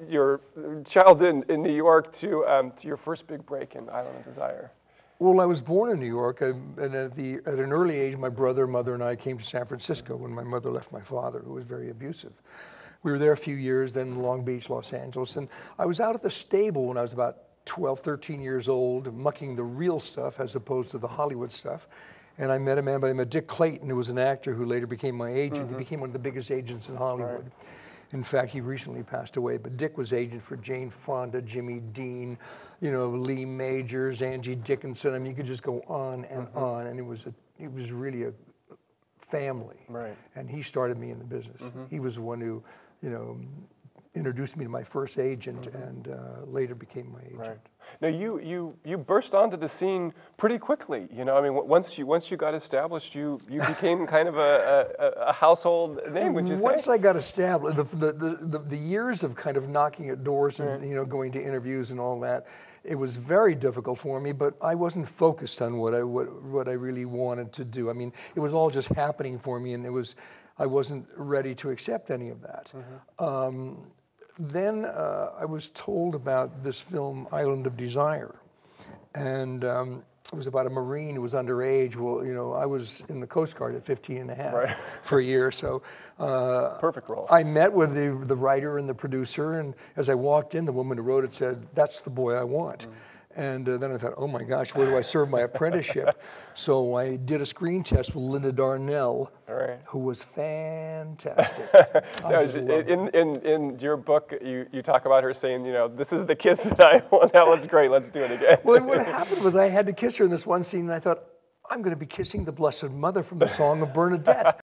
your childhood in New York to your first big break in Island of Desire. Well, I was born in New York, and at an early age, my brother, mother, and I came to San Francisco when my mother left my father, who was very abusive. We were there a few years, then Long Beach, Los Angeles, and I was out at the stable when I was about 12, 13 years old, mucking the real stuff as opposed to the Hollywood stuff. And I met a man by the name of Dick Clayton, who was an actor who later became my agent. He became one of the biggest agents in Hollywood. Right. In fact, he recently passed away, but Dick was agent for Jane Fonda, Jimmy Dean, you know, Lee Majors, Angie Dickinson. I mean, you could just go on and on, and it was really a family. Right. And he started me in the business. He was the one who, you know, introduced me to my first agent and later became my agent. Right. Now you burst onto the scene pretty quickly. You know, I mean, once you got established, you became kind of a household name. Would you say? Once I got established, the years of kind of knocking at doors and you know going to interviews and all that, it was very difficult for me. But I wasn't focused on what I really wanted to do. I mean, it was all just happening for me, and I wasn't ready to accept any of that. Then I was told about this film, Island of Desire, and it was about a Marine who was underage. Well, you know, I was in the Coast Guard at 15 and a half for a year, so perfect role. I met with the writer and the producer, and as I walked in, the woman who wrote it said, "That's the boy I want." And then I thought, oh my gosh, where do I serve my apprenticeship? So I did a screen test with Linda Darnell, who was fantastic. In your book, you talk about her saying, you know, this is the kiss that I want. That was great. Let's do it again. Well, what happened was I had to kiss her in this one scene, and I thought, I'm going to be kissing the Blessed Mother from the Song of Bernadette.